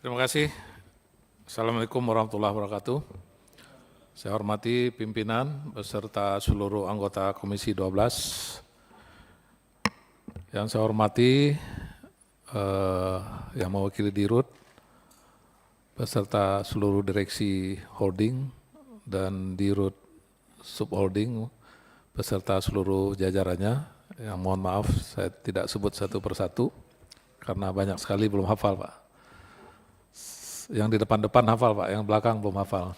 Terima kasih. Assalamualaikum warahmatullahi wabarakatuh. Saya hormati pimpinan beserta seluruh anggota Komisi 12. Yang saya hormati yang mewakili Dirut beserta seluruh direksi holding dan Dirut subholding beserta seluruh jajarannya. Yang mohon maaf saya tidak sebut satu persatu karena banyak sekali belum hafal, Pak. Yang di depan-depan hafal, Pak, yang belakang belum hafal.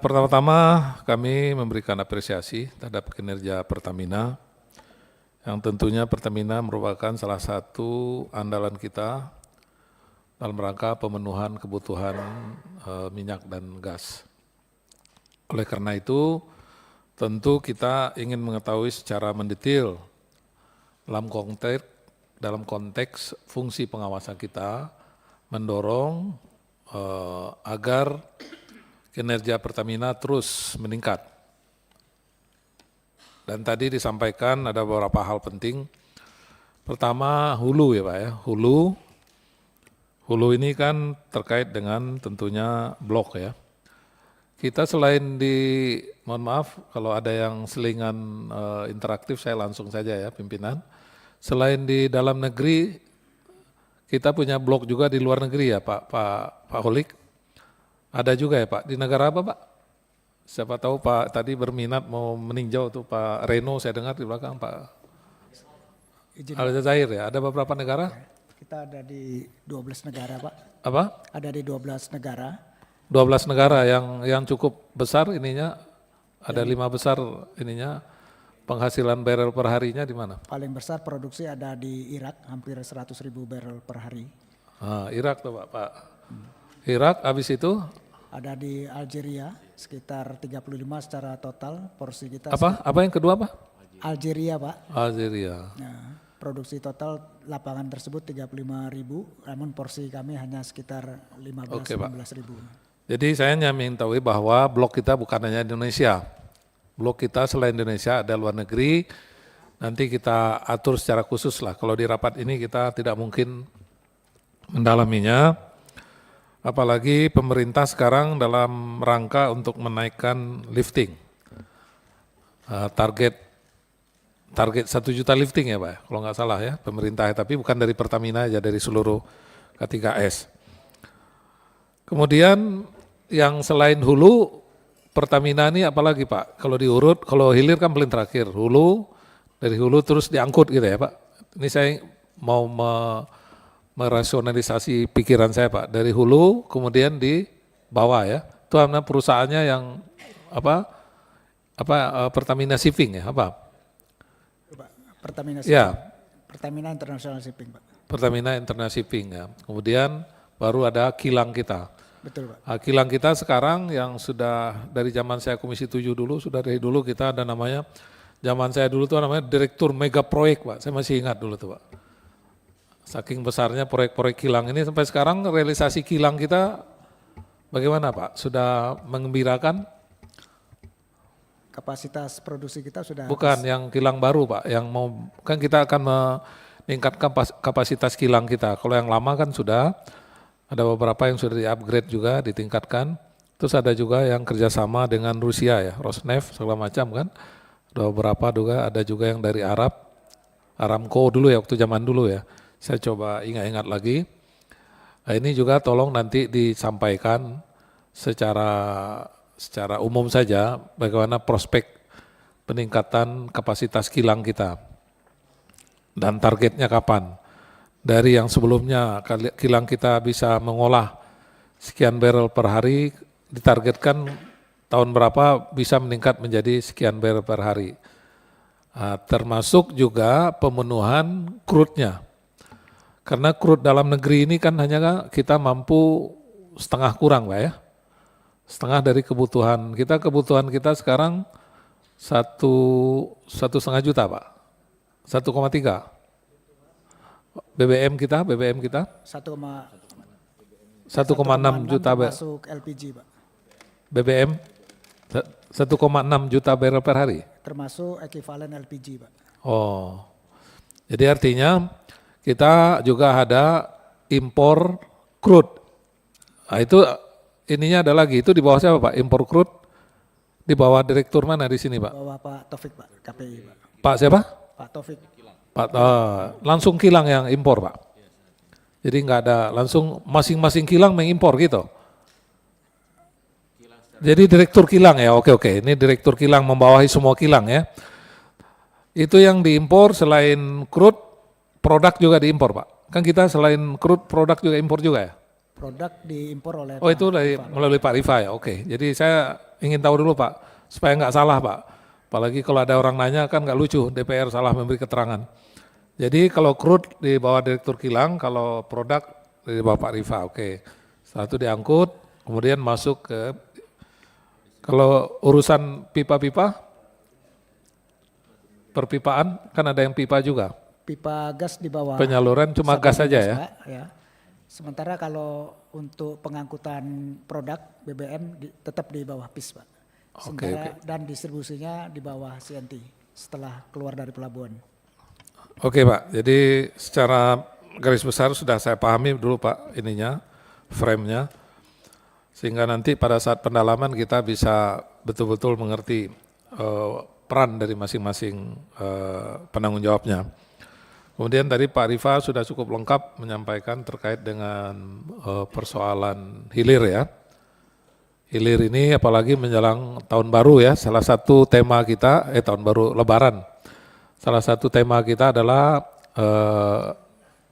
Pertama-tama kami memberikan apresiasi terhadap kinerja Pertamina, yang tentunya Pertamina merupakan salah satu andalan kita dalam rangka pemenuhan kebutuhan minyak dan gas. Oleh karena itu, tentu kita ingin mengetahui secara mendetail dalam konteks fungsi pengawasan kita, mendorong agar kinerja Pertamina terus meningkat. Dan tadi disampaikan ada beberapa hal penting. Pertama, hulu ya Pak ya, hulu ini kan terkait dengan tentunya blok ya. Kita selain mohon maaf kalau ada yang selingan interaktif saya langsung saja ya pimpinan. Selain di dalam negeri, kita punya blok juga di luar negeri ya Pak Holik. Ada juga ya Pak, di negara apa Pak? Siapa tahu Pak tadi berminat mau meninjau tuh Pak Reno, saya dengar di belakang Pak Aljazair ya, ada beberapa negara? Kita ada di 12 negara Pak. Apa? Ada di 12 negara. 12 negara yang cukup besar ininya, ada 5 besar ininya, penghasilan barrel per harinya di mana? Paling besar produksi ada di Irak, hampir 100.000 barrel per hari. Irak tuh Pak. Irak habis itu? Ada di Algeria, sekitar 35 secara total porsi kita. Apa yang kedua Pak? Algeria Pak. Algeria. Nah, produksi total lapangan tersebut 35.000, namun porsi kami hanya sekitar 15-16.000. Jadi saya hanya mengetahui bahwa blok kita bukan hanya Indonesia. Blok kita selain Indonesia ada luar negeri, nanti kita atur secara khusus lah. Kalau di rapat ini kita tidak mungkin mendalaminya. Apalagi pemerintah sekarang dalam rangka untuk menaikkan lifting. Target 1 juta lifting ya Pak, kalau nggak salah ya pemerintah, tapi bukan dari Pertamina aja, dari seluruh K3S. Kemudian yang selain hulu, Pertamina ini apalagi Pak? Kalau diurut, kalau hilir kan paling terakhir, dari hulu terus diangkut gitu ya Pak. Ini saya mau merasionalisasi pikiran saya Pak, dari hulu kemudian di bawah ya. Itu namanya perusahaannya yang Pertamina Shipping ya, apa? Pertamina Shipping. Ya. Pertamina International Shipping Pak. Pertamina International Shipping ya. Kemudian baru ada kilang kita. Betul Pak. Kilang kita sekarang yang sudah dari zaman saya Komisi 7 dulu, sudah dari dulu kita ada namanya, zaman saya dulu tuh namanya Direktur Mega Proyek Pak, saya masih ingat dulu tuh Pak. Saking besarnya proyek-proyek kilang ini sampai sekarang realisasi kilang kita bagaimana Pak? Sudah mengembirakan? Kapasitas produksi kita sudah. Bukan, yang kilang baru Pak, yang mau, kan kita akan meningkatkan kapasitas kilang kita. Kalau yang lama kan sudah, ada beberapa yang sudah di-upgrade juga, ditingkatkan. Terus ada juga yang kerjasama dengan Rusia ya, Rosneft segala macam kan. Ada beberapa juga, ada juga yang dari Aramco dulu ya, waktu zaman dulu ya. Saya coba ingat-ingat lagi. Nah, ini juga tolong nanti disampaikan secara umum saja bagaimana prospek peningkatan kapasitas kilang kita dan targetnya kapan. Dari yang sebelumnya kilang kita bisa mengolah sekian barrel per hari, ditargetkan tahun berapa bisa meningkat menjadi sekian barrel per hari. Termasuk juga pemenuhan crude-nya. Karena crude dalam negeri ini kan hanya kita mampu setengah kurang Pak ya. Setengah dari kebutuhan kita. Kebutuhan kita sekarang 1,5 juta Pak. 1,3. BBM kita 1,6 juta masuk LPG Pak. BBM 1,6 juta barrel per hari. Termasuk ekuivalen LPG Pak. Oh. Jadi artinya kita juga ada impor crude. Nah itu ininya ada lagi, itu di bawah siapa Pak? Impor crude di bawah direktur mana di sini Pak? Bawah Pak Taufik Pak, KPI Pak. Pak siapa? Pak Taufik. Pak, langsung kilang yang impor Pak. Jadi nggak ada, langsung masing-masing kilang mengimpor gitu. Jadi direktur kilang ya, oke. Ini direktur kilang membawahi semua kilang ya. Itu yang diimpor selain crude, produk juga diimpor Pak. Kan kita selain crude, produk juga impor juga ya? Produk diimpor oleh Oh itu melalui Pak Rifa ya, oke. Jadi saya ingin tahu dulu Pak, supaya nggak salah Pak. Apalagi kalau ada orang nanya kan nggak lucu, DPR salah memberi keterangan. Jadi kalau crude di bawah direktur kilang, kalau produk di bawah Pak Rifa, oke. Setelah itu diangkut, kemudian masuk ke, kalau urusan pipa-pipa, perpipaan, kan ada yang pipa juga. pipa gas di bawah. Penyaluran cuma Sabang gas saja Gas, ya? Pak, ya. Sementara kalau untuk pengangkutan produk BBM tetap di bawah PIS Pak. Sementara dan distribusinya di bawah CNT setelah keluar dari pelabuhan. Oke Pak, jadi secara garis besar sudah saya pahami dulu Pak ininya, frame-nya. Sehingga nanti pada saat pendalaman kita bisa betul-betul mengerti peran dari masing-masing penanggung jawabnya. Kemudian tadi Pak Rifa sudah cukup lengkap menyampaikan terkait dengan persoalan hilir ya. Hilir ini apalagi menjelang tahun baru ya, salah satu tema kita, tahun baru Lebaran. Salah satu tema kita adalah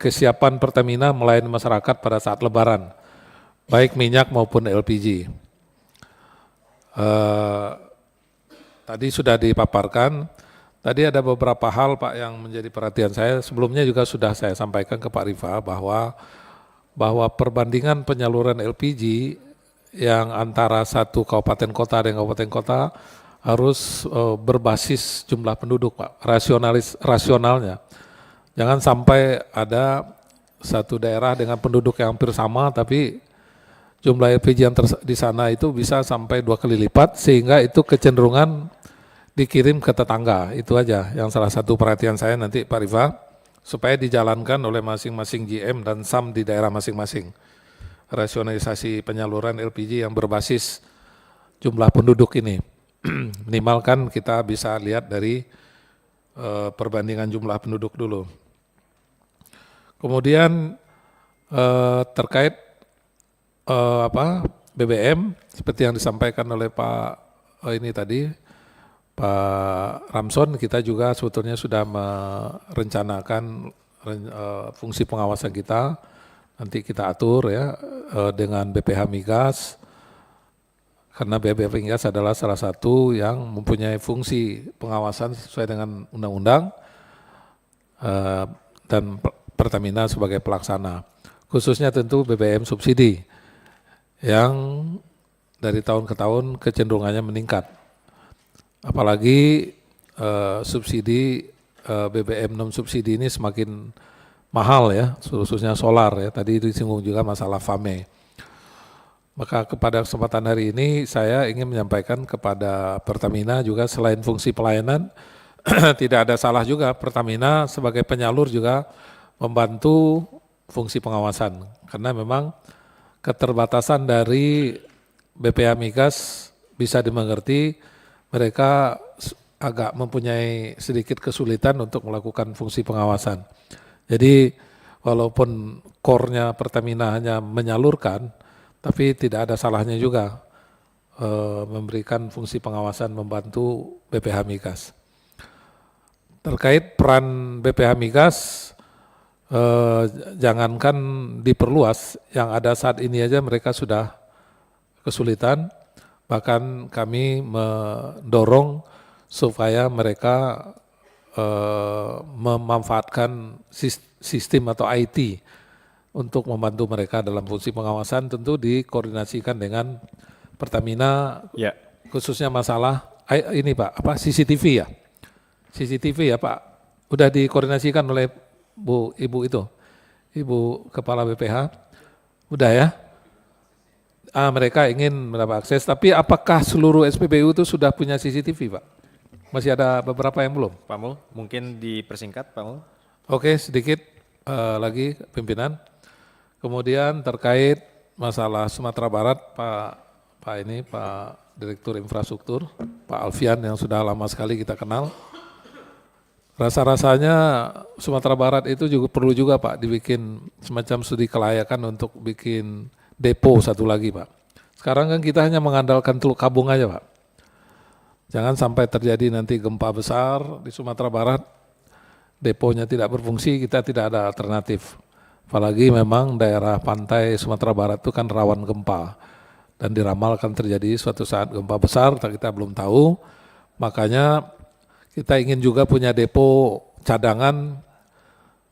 kesiapan Pertamina melayani masyarakat pada saat Lebaran, baik minyak maupun LPG. Tadi sudah dipaparkan, tadi ada beberapa hal Pak yang menjadi perhatian saya, sebelumnya juga sudah saya sampaikan ke Pak Rifa bahwa perbandingan penyaluran LPG yang antara satu kabupaten kota dengan kabupaten kota harus berbasis jumlah penduduk Pak, rasionalnya. Jangan sampai ada satu daerah dengan penduduk yang hampir sama tapi jumlah LPG yang di sana itu bisa sampai 2 kali lipat sehingga itu kecenderungan dikirim ke tetangga. Itu aja yang salah satu perhatian saya nanti Pak Rifa supaya dijalankan oleh masing-masing GM dan SAM di daerah masing-masing. Rasionalisasi penyaluran LPG yang berbasis jumlah penduduk ini. Minimal kan kita bisa lihat dari perbandingan jumlah penduduk dulu. Kemudian terkait BBM seperti yang disampaikan oleh Pak ini tadi Pak Ramson, kita juga sebetulnya sudah merencanakan fungsi pengawasan kita. Nanti kita atur ya dengan BPH Migas, karena BPH Migas adalah salah satu yang mempunyai fungsi pengawasan sesuai dengan undang-undang dan Pertamina sebagai pelaksana. Khususnya tentu BBM subsidi yang dari tahun ke tahun kecenderungannya meningkat. Apalagi subsidi BBM non subsidi ini semakin mahal ya, khususnya solar ya. Tadi disinggung juga masalah FAME. Maka pada kesempatan hari ini saya ingin menyampaikan kepada Pertamina juga selain fungsi pelayanan, tidak ada salah juga Pertamina sebagai penyalur juga membantu fungsi pengawasan. Karena memang keterbatasan dari BPH Migas bisa dimengerti, mereka agak mempunyai sedikit kesulitan untuk melakukan fungsi pengawasan. Jadi walaupun core-nya Pertamina hanya menyalurkan, tapi tidak ada salahnya juga memberikan fungsi pengawasan membantu BPH Migas. Terkait peran BPH Migas, jangankan diperluas, yang ada saat ini aja mereka sudah kesulitan, bahkan kami mendorong supaya mereka memanfaatkan sistem atau IT untuk membantu mereka dalam fungsi pengawasan, tentu dikoordinasikan dengan Pertamina, ya. Khususnya masalah ini Pak, CCTV ya, CCTV ya Pak, udah dikoordinasikan oleh Ibu itu, Ibu Kepala BPH, udah ya. Mereka ingin mendapat akses, tapi apakah seluruh SPBU itu sudah punya CCTV Pak? Masih ada beberapa yang belum. Pak Mul, mungkin dipersingkat Pak Mul. Oke, sedikit lagi pimpinan. Kemudian terkait masalah Sumatera Barat, Pak Direktur Infrastruktur, Pak Alfian yang sudah lama sekali kita kenal. Rasa-rasanya Sumatera Barat itu juga perlu juga Pak dibikin semacam studi kelayakan untuk bikin depo satu lagi Pak. Sekarang kan kita hanya mengandalkan Teluk Kabung aja Pak. Jangan sampai terjadi nanti gempa besar di Sumatera Barat, deponya tidak berfungsi, kita tidak ada alternatif. Apalagi memang daerah pantai Sumatera Barat itu kan rawan gempa dan diramalkan terjadi suatu saat gempa besar, kita belum tahu. Makanya kita ingin juga punya depo cadangan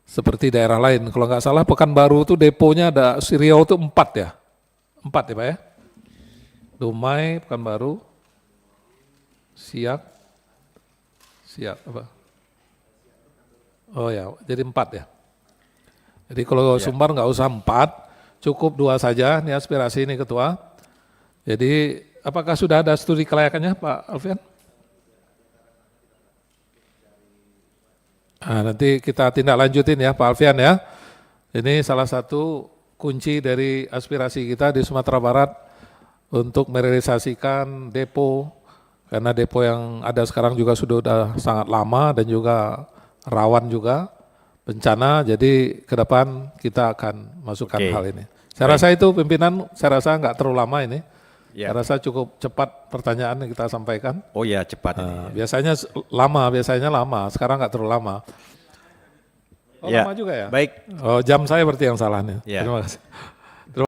seperti daerah lain. Kalau nggak salah Pekanbaru itu deponya ada Riau itu 4 ya? 4 ya Pak ya? Dumai, Pekanbaru, Siak apa? Oh ya, jadi 4 ya? Jadi kalau Sumbar nggak usah 4, cukup 2 saja, ini aspirasi ini Ketua. Jadi apakah sudah ada studi kelayakannya Pak Alfian? Nah, nanti kita tindak lanjutin ya Pak Alfian ya. Ini salah satu kunci dari aspirasi kita di Sumatera Barat untuk merealisasikan depo, karena depo yang ada sekarang juga sudah sangat lama dan juga rawan juga bencana, jadi ke depan kita akan masukkan hal ini. Saya rasa itu pimpinan, saya rasa nggak terlalu lama ini. Saya rasa cukup cepat pertanyaan yang kita sampaikan. Oh ya cepat. Biasanya lama, sekarang nggak terlalu lama. Oh lama juga ya? Baik. Oh jam saya berarti yang salah nih. Ya. Terima kasih.